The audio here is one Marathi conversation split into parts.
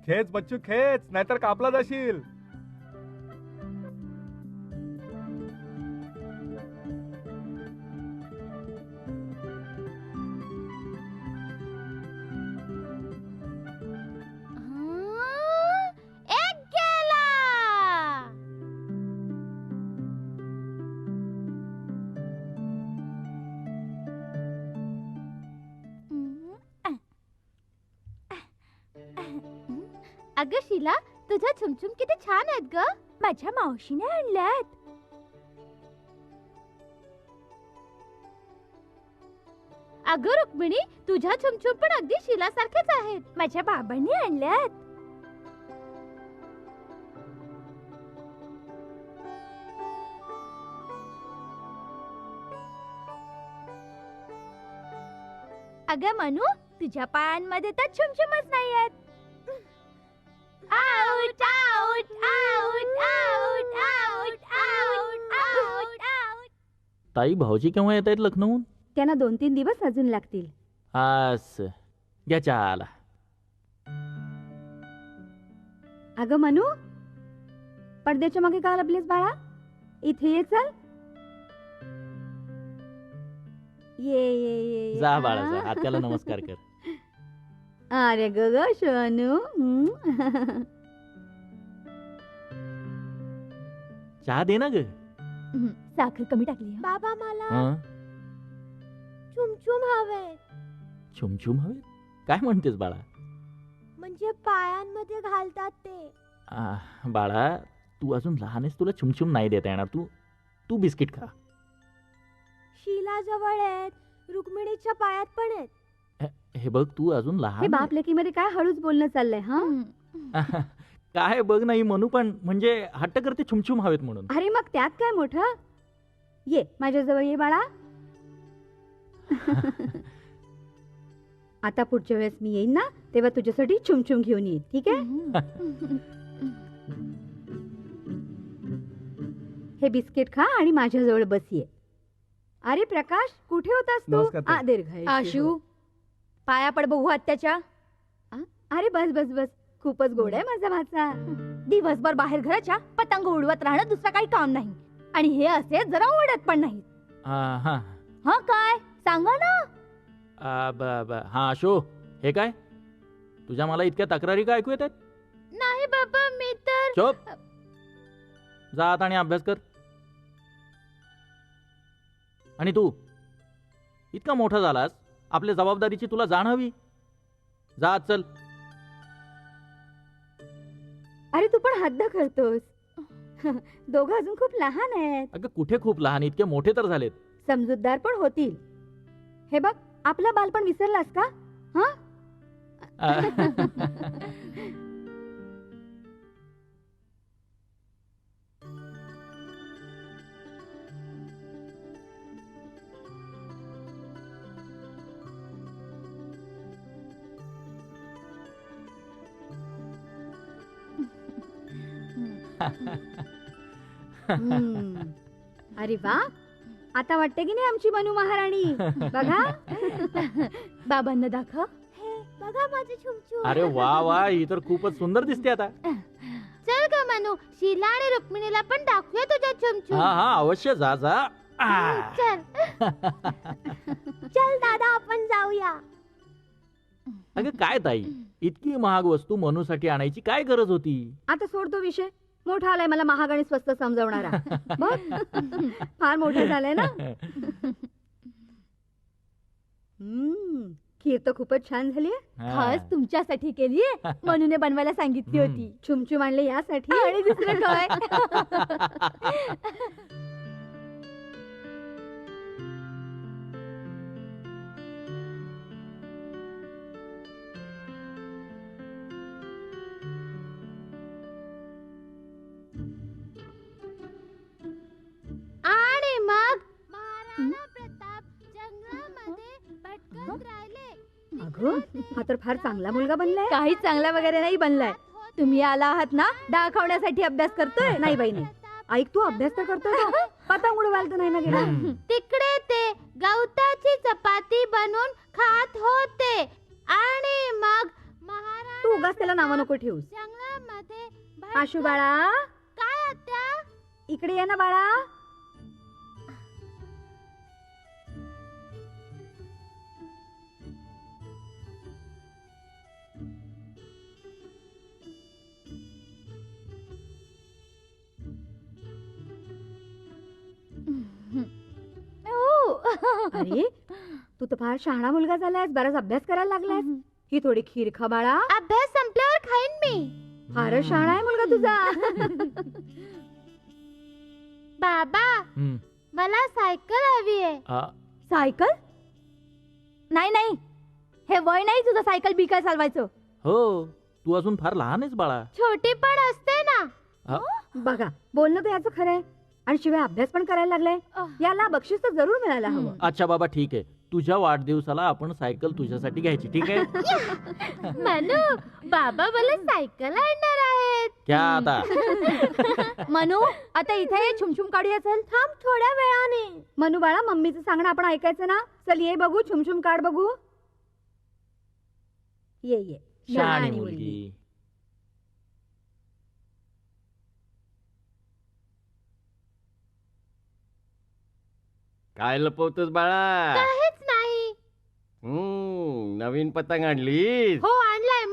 खेच बच्चू खेच, नाहीतर कापला जाशील. अगं शीला, तुझ्या छुमछुम किती छान आहेत ग. माझ्या मावशीने आणल्यात. अगं रुक्मिणी, तुझ्या छुमछुम पण अगदी शीला सारखेच आहेत. माझ्या बाबांनी आणल्यात. अगं मनू, तुझ्या पायांमध्ये तर छुमछुमच नाही आहेत. Out out out out out out out out. ताई, भाऊजी केव्हा येत आहेत लखनौहून? त्यांना 2-3 दिवस अजून लागतील. असं, घ्या चहाला. अगं मनू, पडद्याच्या मागे का लपलीस बाळा? इथे ये, चल. ये ये ये. जा बाळा जा, आत्याला नमस्कार कर. अरे ग ग शोनू. चहा दे ना ग. साखर कमी टाकली. बाबा, मला हं? छुमछुम हवे. छुमछुम हवे? काय म्हणतेस बाळा? म्हणजे पायांमध्ये घालतात ते. बाळा, तू अजून लहान आहेस, तुला छुमछुम नाही देता येणार. तू बिस्किट खा. शीला जवळ आहेत, रुक्मिणीच्या पायात पण आहेत. हे बघ, तू अजून हे लहान बाप लेकीमध्ये काय हळूच बोलणं चाललंय हा? आहे. काय बघ नाही म्हणू, पण म्हणजे हट्ट करते छुमछुम हवेत म्हणून. अरे मग त्यात काय मोठं? ये माझ्याजवळ ये बाळा. आता पुढच्या वेळेस मी येईन ना, तेव्हा तुझ्यासाठी छुमछुम घेऊन येईन, ठीक आहे? हे बिस्किट खा आणि माझ्याजवळ बस ये. अरे प्रकाश, कुठे होतास नमस्कार तू? ताई. दीर्घायुष्य आशू, हो. पाया पड बघू आत्याच्या. अरे बस बस बस, खूपच गोड आहे माझा भाचा. दिवसभर बाहेर घराच्या पतंग उडवत राहणं दुसरं काही काम नाही. आणि हे असे जरा ओढत पण नाही. हा हा काय सांगा ना. हा अशो, हे काय? तुझ्या मला इतक्या तक्रारी का ऐकू येतात? नाही बाबा, मी तर चुप. जा आता आणि अभ्यास कर. आणि तू इतका मोठा झालास, आपल्या जबाबदारीची तुला जाण हवी. जा आज, चल. अरे तू पण हद्द करतोस. दोघं अजून खूप लहान आहेत. अगं कुठे खूप लहान, इतके मोठे तर झालेत. समजूतदार पण होतील. हे बघ, आपलं बालपण विसरलास का? हा? हम्म. अरे वा, आता वाटते की नाही आमची मनू महाराणी. बघा. बाबांना दाखव. बघा माझं छुमछुम. अरे वा वा, ही तर खूपच सुंदर दिसते आता. चल ग मनू, शीला आणि रुक्मिणीला पण दाखवूया तुझ्या छुमछुम. हा हा, अवश्य जा जा. चल. चल दादा, आपण जाऊया. अगं काय ताई, इतकी महाग वस्तू मनूसाठी आणायची काय गरज होती? आता सोड तो विषय. मोठा आलाय मला महाग आणि स्वस्त समजवणारा. बघ, फार मोठा झालाय ना. खीर तर खूपच छान झाली. खास तुमच्यासाठी केलीये. मनूने बनवायला सांगितली होती. छुमछुम आणले यासाठी. आणि दुसरं काय? आणि मग महाराणा प्रताप जंगलामध्ये भटकत राहिले. अगं, हा तर फार चांगला मुलगा बनलाय. काही चांगला वगैरे नाही बनलाय. तुम्ही आला आहात ना, दाखवण्यासाठी अभ्यास करतोय. नाही बाई नाही. ऐक, तू अभ्यास तर करतोय ना? पतंग उडवायला तर नाही ना गेला? तिकडे ते गवताची चपाती बनवून खात होते. आणि मग महाराणा तू उगाच त्याला नावं नको ठेवूस. जंगलामध्ये आशू बाळा, काय आत्या? इकडे ये ना बाळा. अरे, तू तर फार शहाणा मुलगा झालायस. बराच अभ्यास करायला लागलायस. ही थोडी खीर खा बाळा. अभ्यास संपल्यावर खाईन मी. फारच शहाणा आहे मुलगा तुझा. बाबा, हम्म. मला सायकल हवी आहे. सायकल? नाही नाही, हे वय नाही तुझं सायकल बिकाय चालवायचं. हो, तू अजून फार लहान आहेस बाळा. छोटी पण असते ना. हा? बघा, बोलणं तर याचं खरंय. आणि शिवाय अभ्यास पण करायला लागलाय. याला बक्षीस तर जरूर मिळायला हवं. अच्छा बाबा, ठीक आहे. तुझ्या वाढदिवसाला आपण सायकल तुझ्यासाठी घ्यायची, ठीक आहे? मनू, बाबा मला सायकल आणणार आहेत. क्या आता? मनू, आता इथे ये, छुमछुम काढूया. चल थांब थोड्या वेळाने. मनू बाळा, मम्मीचं सांगणं आपण ऐकायचं ना. चल ये बघू, छुमछुम काढ बघू. ये ये, शहाणी मुलगी. काय लपवतोस बाळा? काहीच नाही. नवीन पतंग आणलीस? हो, आणलाय.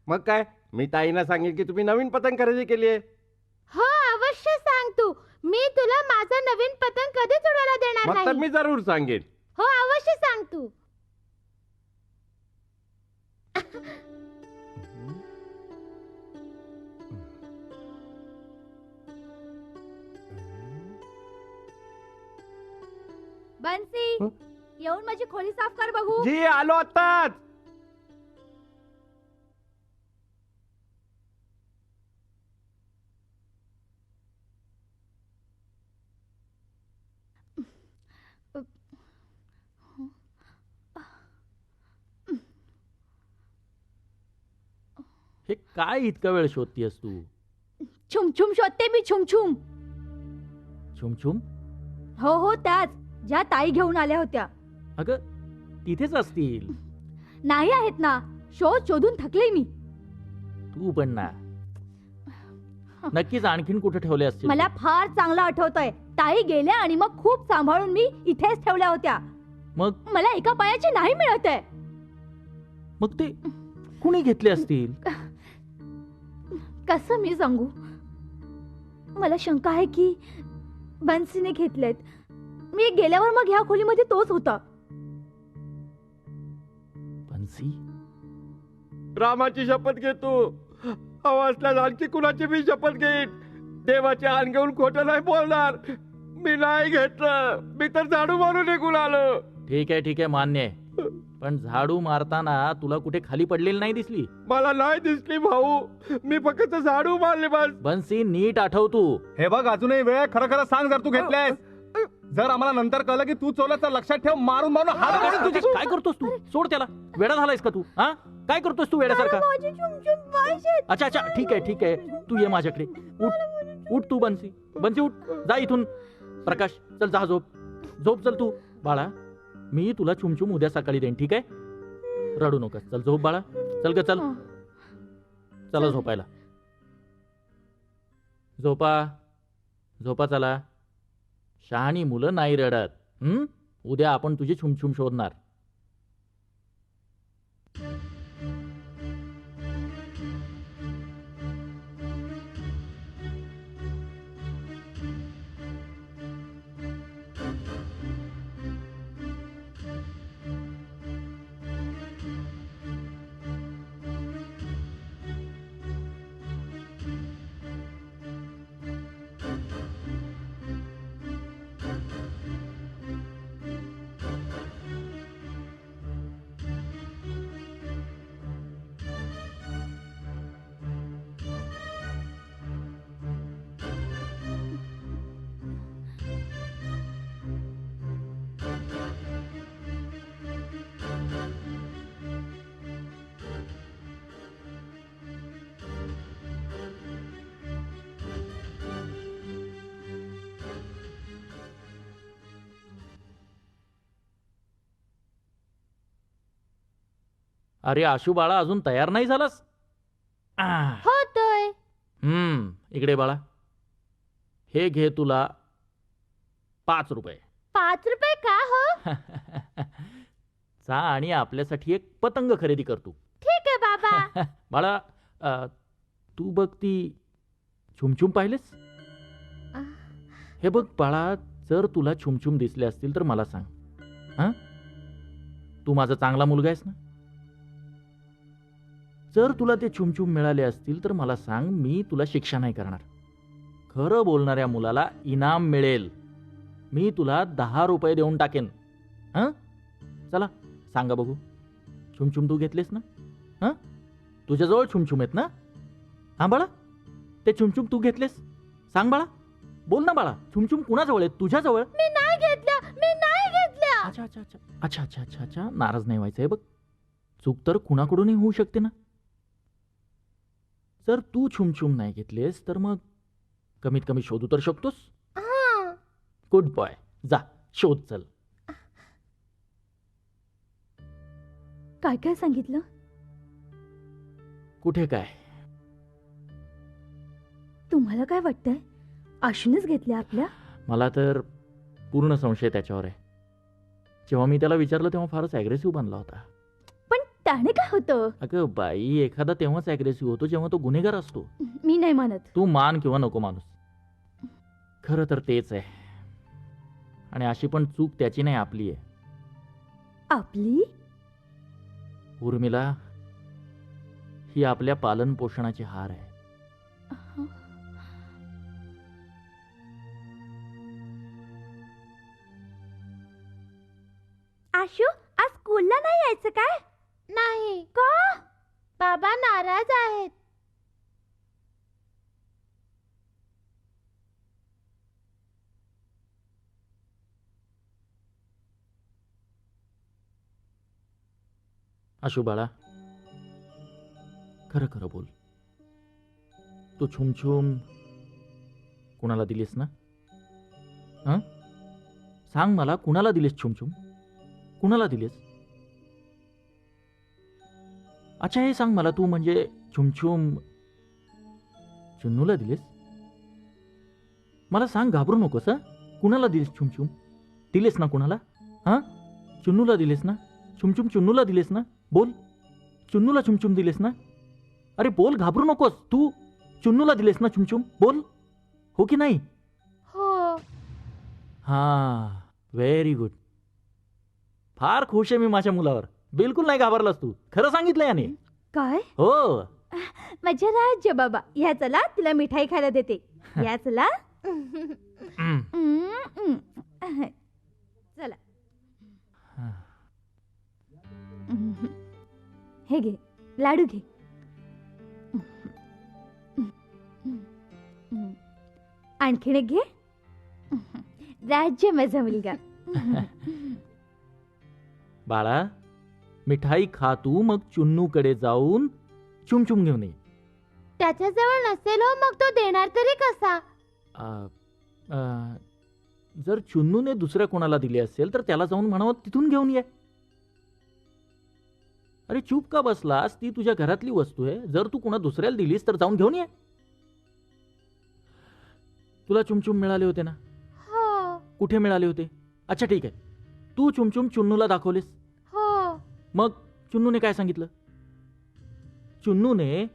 मग काय, मी ताईना सांगेन की तुम्ही नवीन पतंग खरेदी केली आहे. हो, अवश्य सांग तू. मी तुला माझा नवीन पतंग कधीच उडवायला देणार मग तर नाही. मी जरूर सांगेन. हो, अवश्य सांग तू. बन्सी, येऊन माझी खोली साफ कर बघू. जी, आलो आत्ताच. हे काय इतका वेळ शोधतीयस तू? छुमछुम शोधते मी. छुमछुम. छुमछुम? हो हो, त्याच ज्या ताई घेऊन आल्या होत्या. अगं तिथेच असतील. नाही आहेत ना. शोधून थकले मी. तू पण ना. नक्कीच आणखीन कुठे ठेवले असतील. मला फार चांगलं आठवतंय. ताई गेल्या आणि मग खूप सांभाळून मी इथेच ठेवल्या होत्या. मग मला एका पायाची नाही मिळत आहे. मग ते कुणी घेतले असतील? कसं मी सांगू, मला शंका आहे की बन्सीने घेतलेत. मी गेल्यावर मग ह्या खोलीमध्ये तोच होता. बन्सी? रामाची शपथ घे तू. हवा असल्यास आणखी कुणाची मी शपथ घेईन. देवाचे आण घेऊन खोटं नाही बोलणार. मी नाही घेतलं. मी तर झाडू मारून निघून आलो. ठीक आहे मान्य आहे. पण झाडू मारताना तुला कुठे खाली पडलेली नाही दिसली? मला नाही दिसली भाऊ. मी फक्त झाडू मारले बस. बन्सी, नीट आठव तू. हे बघ, अजूनही वेळ आहे. खरं खरं सांग, जर तू घेतल्यास. जर आम्हाला नंतर कळलं की तू चोरला तर लक्षात ठेव, मारून मारून हात काढून तुझी. काय करतोस तू? सोड त्याला. वेडा झालायस का तू? हा, काय करतोस तू वेड्यासारखा? माझे चुमचुम पाहिजेत. अच्छा ठीक आहे तू ये माझ्याकडे. उठ तू बन्सी उठ. जा इथून. प्रकाश, चल जा, झोप चल तू. बाळा, मी तुला चुमचुम उद्या सकाळी देईन, ठीक आहे? रडू नकोस. चल झोप बाळा. चल चला झोपायला. झोपा चला. शहाणी मुलं नाही रडत. उद्या आपण तुझी छुमछुम शोधणार. अरे आशू बाळा, अजून तयार नाही झालास? होतोय. इकडे बाळा, हे घे तुला 5 रुपये. 5 रुपये का हो? जा आणि आपल्यासाठी एक पतंग खरेदी करतो. ठीक आहे बाबा. बाळा, तू बघ ती छुमछुम पाहिलेस? हे बघ बाळा, जर तुला छुमछुम दिसले असतील तर मला सांग. हा, तू माझा चांगला मुलगा आहेस ना? जर तुला ते छुमछुम मिळाले असतील तर मला सांग, मी तुला शिक्षा नाही करणार. खरं बोलणाऱ्या मुलाला इनाम मिळेल. मी तुला 10 रुपये देऊन टाकेन. हं, चला सांगा बघू, छुमछुम तू घेतलेस ना? हं, तुझ्याजवळ छुमछुम आहेत ना? हा बाळा, ते छुमछुम तू घेतलेस? सांग बाळा, बोल ना बाळा. छुमछुम कुणाजवळ आहेत? तुझ्याजवळ? मी नाही घेतल्या. अच्छा. नाराज नाही व्हायचंय बघ. चूक तर कुणाकडूनही होऊ शकते ना. जर तू छुमछुम नाही घेतलेस तर मग कमीत कमी शोधू तर शकतोस. गुड बॉय, जा शोध चल. काय काय सांगितलं? कुठे काय? तुम्हाला काय वाटतंय? आशूनच घेतल्या आपल्या? मला तर पूर्ण संशय त्याच्यावर आहे. जेव्हा मी त्याला विचारलं तेव्हा फारच ॲग्रेसिव्ह बनला होता. पण त्याने काय होतं? अगं बाई, एखादा तेव्हाच ॲग्रेसिव्ह होतो जेव्हा तो गुन्हेगार असतो. मी नाही मानत. तू मान किंवा नको माणूस, खरं तर तेच आहे. आणि अशी पण चूक त्याची नाही, आपली आहे. आपली? उर्मिला, ही आपल्या पालन पोषणाची हार आहे. आशू, आज स्कूलला नाही यायचं काय? नाही. का? बाबा नाराज आहेत. आशू बाळा, खरं खरं बोल. तू छुमछुम कुणाला दिलीस ना? हं, सांग मला, कुणाला दिलीस छुमछुम? कुणाला दिलीस? अच्छा, हे सांग मला, तू म्हणजे छुमछुम चुन्नूला दिलीस? मला सांग, घाबरू नकोस. हं, कुणाला दिलीस छुमछुम? दिलीस ना कुणाला? हा, चुन्नूला दिलीस ना? छुमछुम चुन्नूला दिलीस ना? बोल, चुन्नूला चुमचुम दिलेस ना? अरे बोल, घाबरू नकोस. तू चुन्नूला दिलेस ना चुमचुम? बोल, हो की नाही? हो. हा, व्हेरी गुड. फार खुश आहे मी माझ्या मुलावर. बिलकुल नाही घाबरलास तू. खरं सांगितलं याने. काय? हो. माझ्या राज्य बाबा, या चला तिला मिठाई खायला देते. या चला. चला. हे घे, लाडू घे. आणखीन एक घे. राज्य माझा मुलगा. बाळा, मिठाई खा तू, मग चुन्नूकडे जाऊन चुमचुम घेऊन ये. त्याच्याजवळ नसेल हो, मग तो देणार तरी कसा? जर चुन्नूने दुसऱ्या कोणाला दिली असेल तर त्याला जाऊन म्हणावं तिथून घेऊन ये. अरे चूप का बसलास? ती तुझ्या घरातली वस्तू आहे. जर तू कोणा दुसऱ्याला दिलीस तर जाऊन घेऊन ये. तुला चुमचुम मिळाले होते ना? हो. कुठे मिळाले होते? अच्छा ठीक आहे. तू चुमचुम चुन्नूला दाखवलीस. हो. मग चुन्नूने काय सांगितलं? चुन्नूने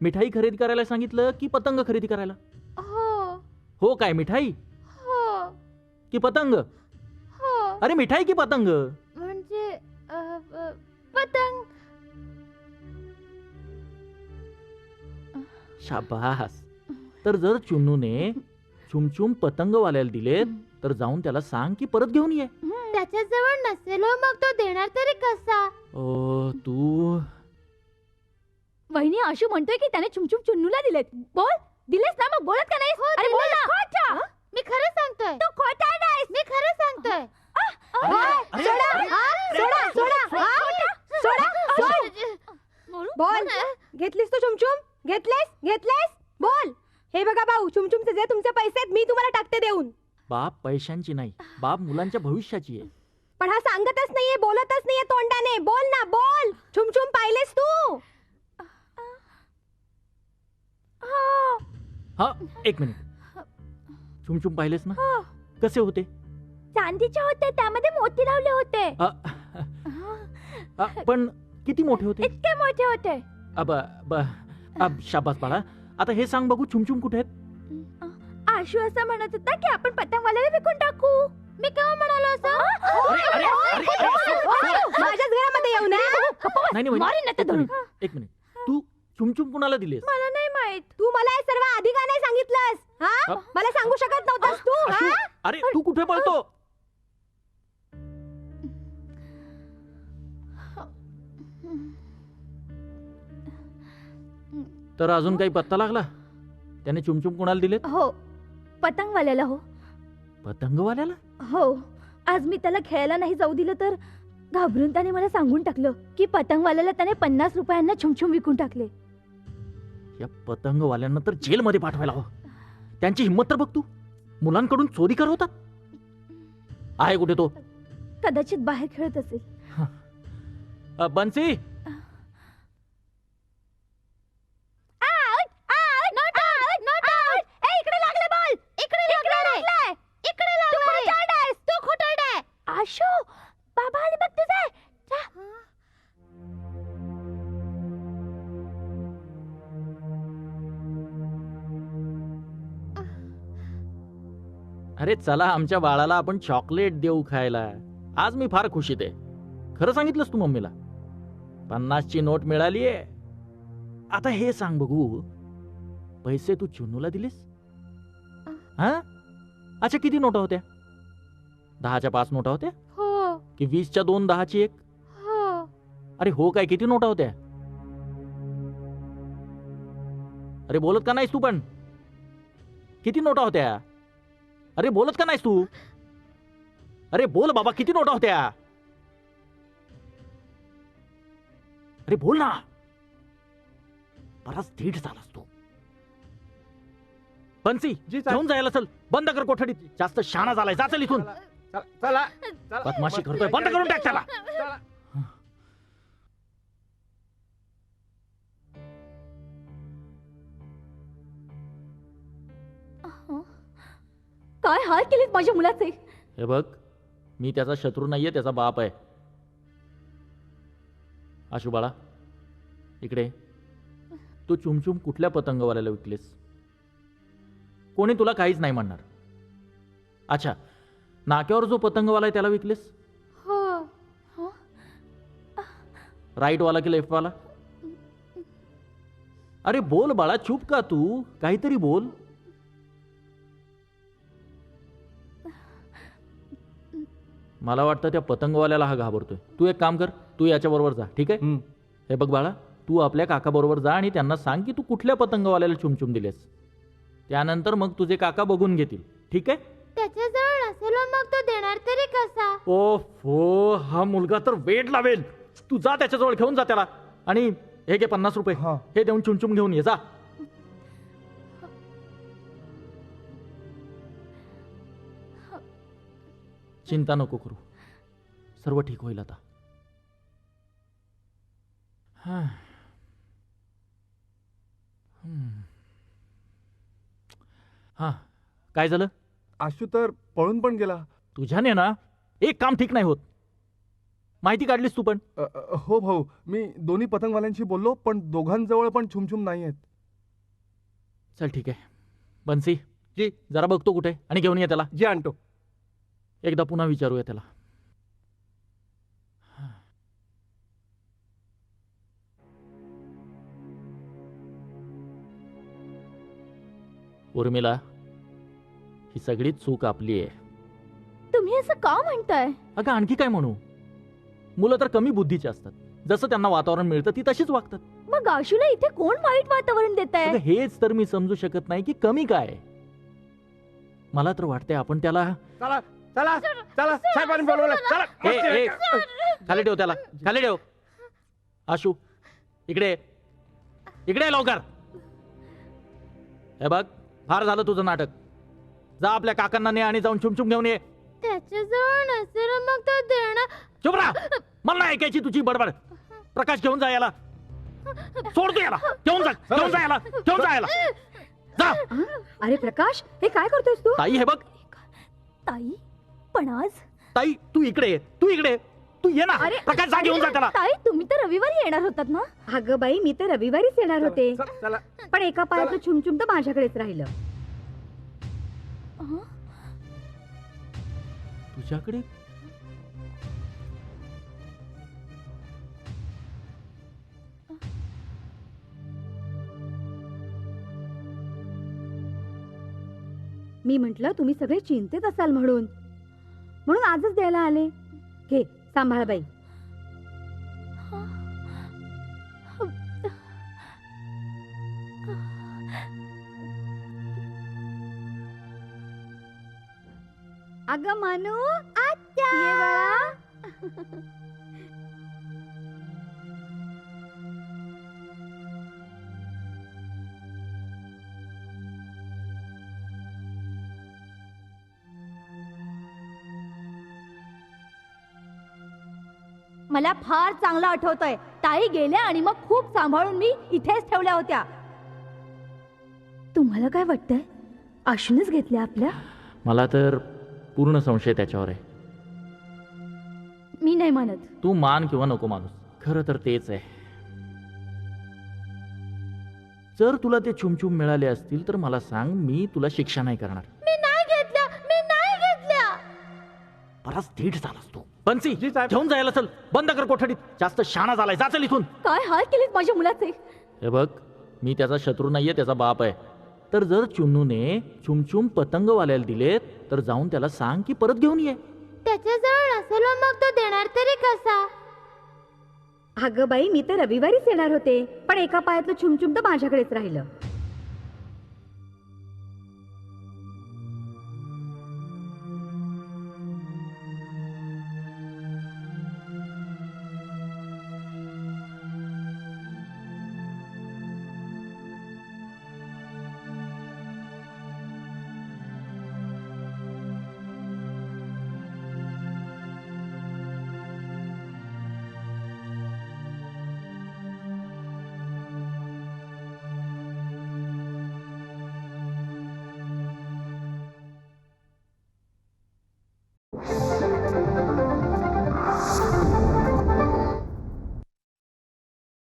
मिठाई खरेदी करायला सांगितलं की पतंग खरेदी करायला? हो. हो काय, मिठाई हो. की पतंग? हो. अरे मिठाई की पतंग? म्हणजे पतंग. शाबास. तर जर चुन्नूने चुमचुम पतंगवाल्याला दिलेत तर जाऊन त्याला सांग की परत घेऊन ये. त्याच्याजवळ नसेल हो, मग तो देणार तरी कसा? ओ तू. वहिनी आशू म्हणतोय की त्याने चुमचुम चुन्नूला दिलेत. बोल, दिलेस ना? मग बोलत का नाही? अरे बोल ना. खोटा. मी खरं सांगतोय. तू खोटा नाहीस. मी खरं सांगतोय. बोल, घेतलीस तू चुमचुम? घेतलेस? बोल. हे बघा भाऊ, चुमचुमचे जे तुमचे पैसे आहेत मी तुम्हाला टाकते देऊन. बाप पैशांची नाही, बाप मुलांच्या भविष्याची आहे. पण हा सांगतच नाहीये, बोलतच नाहीये तोंडाने. बोल ना, बोल. चुमचुम पाहिलेस तू? हा, एक मिनिट. चुमचुम पाहिलेस ना? कसे होते? चांदीचे होते, त्यामध्ये मोती लावले होते. पण किती मोठे होते? इतके मोठे होते. शाबास बाळा. आता हे सांग बघू, चुमचुम कुठे आहेत? आशू असं म्हणत होता की आपण पतंगवाल्याला विकून टाकू. मी केव्हा म्हणालो असं? माझ्याच घरामध्ये येऊ ना. नाही नाही, मारीन ना ते धरून. एक मिनिट. तू चुमचुम कुणाला दिलीस? मला नाही माहित. तू मला हे सर्व आधी का नाही सांगितलंस? हा? मला सांगू शकत नव्हतास तू? आशू, हा? अरे तू कुठे पळतो? तर अजून काही पत्ता लागला? त्याने चुमचुम कुणाला दिलेत? हो, पतंगवाल्याला. हो पतंगवाल्याला? हो. आज मी त्याला खेळायला नाही जाऊ दिलं तर घाबरून त्याने मला सांगून टाकलं की पतंगवाल्याला त्याने 50 रुपयांना छुमछुम विकून टाकले. या पतंगवाल्यांना तर जेलमध्ये पाठवायला हवं. त्यांची हिंमत तर बघ तू. मुलांकडून चोरी करवतात. आहे कुठे तो? कदाचित बाहेर खेळत असेल. बन्सी, आशू, बाबा आले बघ तुझे. अरे चला, आमच्या बाळाला आपण चॉकलेट देऊ खायला. आज मी फार खुशीत आहे. खरं सांगितलंस तू मम्मीला. 50ची नोट मिळालीये. आता हे सांग बघू, पैसे तू चुन्नूला दिलेस? हा? अच्छा, किती नोटा होत्या? 10च्या 5 नोटा होत्या हो की 20च्या 2, 10ची 1? हो. अरे हो काय, किती नोटा होत्या? अरे बोलत का नाहीस तू पण? किती नोटा होत्या? अरे बोलत का नाहीस तू? अरे बोल बाबा, किती नोटा होत्या? अरे बोल ना. बराच धीट झालास तू. बन्सी, जी साहेब. घेऊन जायला चल. बंद कर कोठडीत. जास्त शहाणा झालाय. जा चल इथून. चला. बदमाशी करतोय. बंद करून टाक त्याला. चला. काय हाल केलेत माझ्या मुलाचे. हे बघ, मी त्याचा शत्रू नाहीये, त्याचा बाप आहे. आशू बाळा, इकडे. तू चुमचुम कुठल्या पतंगवाल्याला विकलेस? कोणी तुला काहीच नाही म्हणणार. अच्छा, नाक्यावर जो पतंगवाला आहे त्याला विकलेस? हो. राईट वाला की लेफ्ट वाला? अरे बोल बाळा, चुप का तू? काहीतरी बोल. मला वाटतं त्या पतंगवाल्याला हा घाबरतोय. तू एक काम कर, तू याच्या बरोबर जा, ठीक आहे? हे बघ बाळा, तू आपल्या काका बरोबर जा आणि त्यांना सांग की तू कुठल्या पतंगवाल्याला चुमचुम दिलेस. त्यानंतर मग तुझे काका बघून घेतील, ठीक आहे? त्याच्याजवळ नसेल मग तो देणार तरी कसा? ओहो, हा मुलगा तर वेड लावेल. तू जा त्याच्याजवळ, घेऊन जा त्याला. आणि हे घे 50 रुपये, हा. हे देऊन चुमचुम घेऊन ये जा. चिंता नको करू, सर्व ठीक होईल आता. हा. हा, काय झालं? आशू तर पळून पण गेला. तुझ्याने ना एक काम ठीक नाही होत. माहिती काढलीस तू पण? हो भाऊ, मी दोन्ही पतंगवाल्यांशी बोललो, पण दोघांजवळ पण छुमछुम नाही आहेत. चल ठीक आहे. बन्सी, जी जरा बघतो कुठे आणि घेऊन ये त्याला. जी आणतो. एकदा पुन्हा विचारूया त्याला. उर्मिला, ही सगळी चूक आपली आहे. तुम्ही असं का म्हणताय? अगं आणखी काय म्हणू? मुलं तर कमी बुद्धीची असतात. जसं त्यांना वातावरण मिळतं ती तशीच वागतात. मग आशूला इथे कोण वाईट वातावरण देत अगं हेच तर मी समजू शकत नाही की कमी काय. मला तर वाटतंय आपण त्याला. चला चला चला, साहेबांनी बोलवलं. चला. ए, ए, खाली ठेव त्याला, खाली ठेव. आशू, इकडे ये. इकडे ये लवकर. हे बघ, फार झालं तुझं नाटक. जा आपल्या काकांना ने आणि जाऊन चुमचुम घेऊन ये. त्याच्याजवळ नसेल मग तो देणार. चुप राहा, मला नाही ऐकायची तुझी बडबड. प्रकाश, घेऊन जा याला. सोड तू याला, घेऊन जा, घेऊन जा याला, घेऊन जा याला. जा. अरे प्रकाश, हे काय करतोयस तू? ताई, हे बघ. ताई, पण आज ताई, तू इकडे ये, तू इकडे ये. तू ये ना. अरे, प्रकाश, जा, घेऊन जा त्याला. ताई, तुम्ही तर रविवारी येणार होतात ना? अगं बाई, मी तर रविवारीच येणार होते, चला, चला. पण एका पायातलं छुमछुम तर माझ्याकडेच राहिलं. तुझ्याकडे? मी म्हंटल तुम्ही सगळे चिंतेत असाल म्हणून आजच द्यायला आले. घे, सांभाळ बाई. अगं मानू, आत्या, ये बाळा. मला फार चांगलं आठवतंय. ताई गेल्या आणि मग खूप सांभाळून मी इथेच ठेवल्या होत्या. तुम्हाला काय वाटतंय? आशूनच घेतल्या आपल्या? मला तर पूर्ण संशय त्याच्यावर आहे. मी नाही म्हणत. तू मान किंवा नको माणूस, खरं तर तेच आहे. जर तुला ते चुमचुम मिळाले असतील तर मला सांग, मी तुला शिक्षा नाही करणार. मी नाही घेतल्या, मी नाही घेतल्या. बराच धीट झालास तू. बन्सी, जी साहेब. घेऊन जायला चल. बंद कर कोठडीत. जास्त शाणा झालाय. जा चल इथून. काय हाल केलेत माझ्या मुलाचे. हे बघ, मी त्याचा शत्रू नाहीये, त्याचा बाप आहे. तर जर चुन्नूने चुमचुम पतंगवाल्याला दिलेत तर जाऊन त्याला सांग की परत घेऊन ये. त्याच्याजवळ नसेल मग तो देणार तरी कसा? अगं बाई, मी तर रविवारीच येणार होते, पण एका पायातलं छुमछुम तर माझ्याकडेच राहिलं.